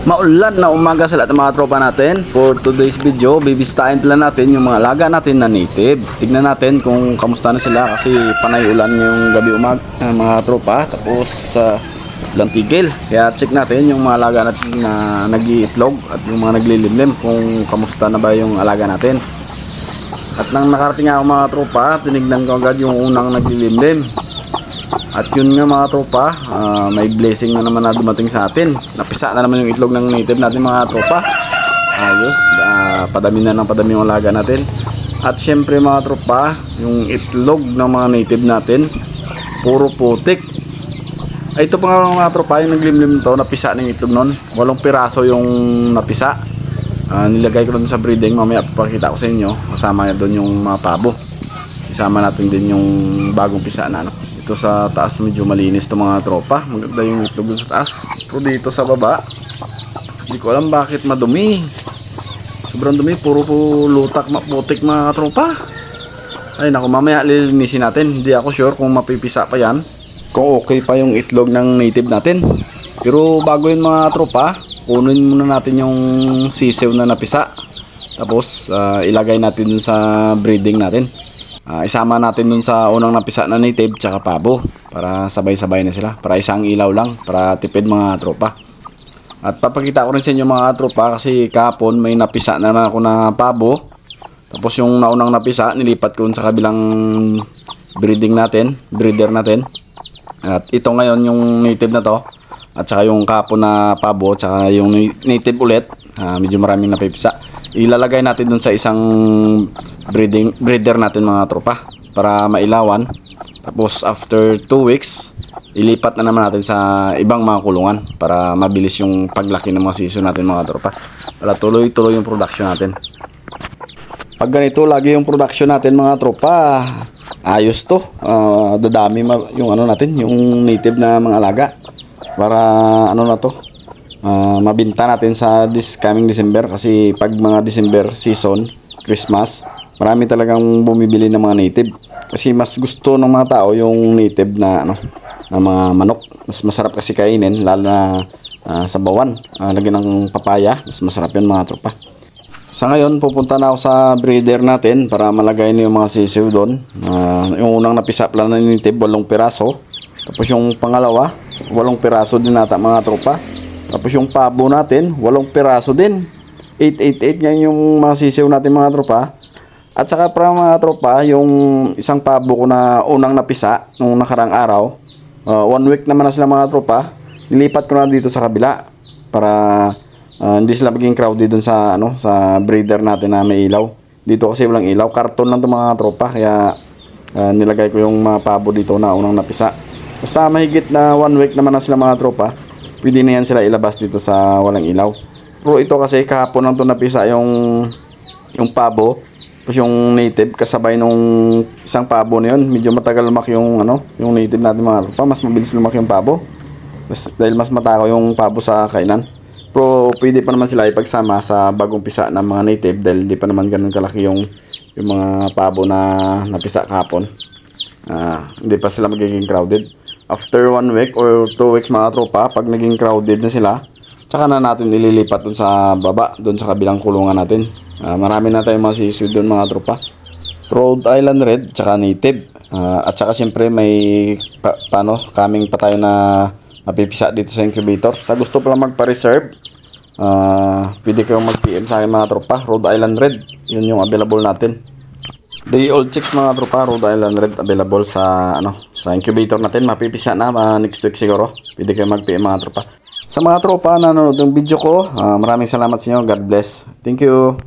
Maulan na umaga sa lahat ng mga tropa natin. For today's video, bibistahin pala natin yung mga alaga natin na native. Tignan natin kung kamusta na sila kasi panay ulan ngayong gabi umaga mga tropa. Tapos walang tigil. Kaya check natin yung mga alaga natin na nag-iitlog at yung mga naglilimlim kung kamusta na ba yung alaga natin. At nang nakarating ako mga tropa, tinignan ko agad yung unang naglilimlim. At yun nga mga tropa, may blessing na naman na dumating sa atin. Napisa na naman yung itlog ng native natin mga tropa. Ayos, padami na ng padami yung alaga natin. At syempre mga tropa, yung itlog ng mga native natin, puro putik. Ay, ito pa nga mga tropa, yung naglimlim to, napisa na yung itlog nun. 8 piraso yung napisa. Nilagay ko doon sa breeding, mamaya papakita ko sa inyo. Kasama doon yung mga pabo. Isama natin din yung bagong pisa na ano. Ito sa taas medyo malinis to mga tropa. Maganda yung itlog sa taas. Pero dito sa baba, hindi ko alam bakit madumi. Sobrang dumi, puro po lutak, maputik mga tropa. Ay naku, mamaya lilinisin natin. Hindi ako sure kung mapipisa pa yan, kung okay pa yung itlog ng native natin. Pero bago yun mga tropa, kunin muna natin yung sisiw na napisa. Tapos ilagay natin dun sa breeding natin. Isama natin dun sa unang napisa na native tsaka pabo para sabay-sabay na sila, para isang ilaw lang, para tipid mga tropa. At papakita ko rin sa inyo mga tropa kasi kahapon may napisa na ako na pabo. Tapos yung naunang napisa nilipat ko sa kabilang breeder natin. At ito ngayon yung native na to, at saka yung kahapon na pabo, tsaka yung native ulit, medyo maraming napipisa. Ilalagay natin dun sa isang breeder natin mga tropa para mailawan. Tapos after 2 weeks, ilipat na naman natin sa ibang mga kulungan para mabilis yung paglaki ng mga sisiw natin mga tropa, para tuloy-tuloy yung production natin. Pag ganito lagi yung production natin mga tropa, ayos to. Dadami yung ano natin, yung native na mga alaga, para ano na to, mabinta natin sa this coming December. Kasi pag mga December season, Christmas, marami talagang bumibili ng mga native. Kasi mas gusto ng mga tao yung native na ano, na mga manok. Mas masarap kasi kainin, lalo na sa bawan. Lagyan ng papaya, mas masarap yun mga tropa. Sa ngayon, pupunta na ako sa breeder natin para malagay na yung mga sisiw doon. Yung unang napisa pala na native, 8 piraso. Tapos yung pangalawa, 8 piraso din nata mga tropa. Tapos yung pabo natin, 8 piraso din. 888 yan yung mga sisiw natin mga tropa. At saka para mga tropa, yung isang pabo ko na unang napisa nung nakarang araw, 1 week naman na sila mga tropa. Nilipat ko na dito sa kabila para hindi sila maging crowded dun sa ano, sa breeder natin na may ilaw. Dito kasi walang ilaw, karton lang 'tong mga tropa, kaya nilagay ko yung mga pabo dito na unang napisa. Basta mahigit na 1 week naman na sila mga tropa, pwede na yan sila ilabas dito sa walang ilaw. Pero ito kasi kahapon lang ito napisa yung pabo. Tapos yung native kasabay nung isang pabo na yun. Medyo matagal lumaki yung ano, yung native natin mga tropa. Mas mabilis lumaki yung pabo. Dahil mas matakaw yung pabo sa kainan. Pero pwede pa naman sila ipagsama sa bagong pisa ng mga native dahil hindi pa naman ganun kalaki yung mga pabo na napisa kahapon. Hindi pa sila magiging crowded. After 1 week or 2 weeks mga tropa, pag naging crowded na sila, tsaka na natin ililipat dun sa baba, dun sa kabilang kulungan natin. Marami na tayong mga sisiw dun mga tropa. Rhode Island Red, tsaka native. At tsaka syempre may coming pa tayo na mapipisa dito sa incubator. Sa gusto pala magpa-reserve, pwede kayong mag-PM sa akin mga tropa. Rhode Island Red, yun yung available natin. Day old chicks mga tropa, Rhode Island Red available sa ano, sa incubator natin. Mapipisa na next week siguro. Pwede kayo mag-PM mga tropa. Sa mga tropa na nanonood ng video ko, maraming salamat sa inyo. God bless. Thank you.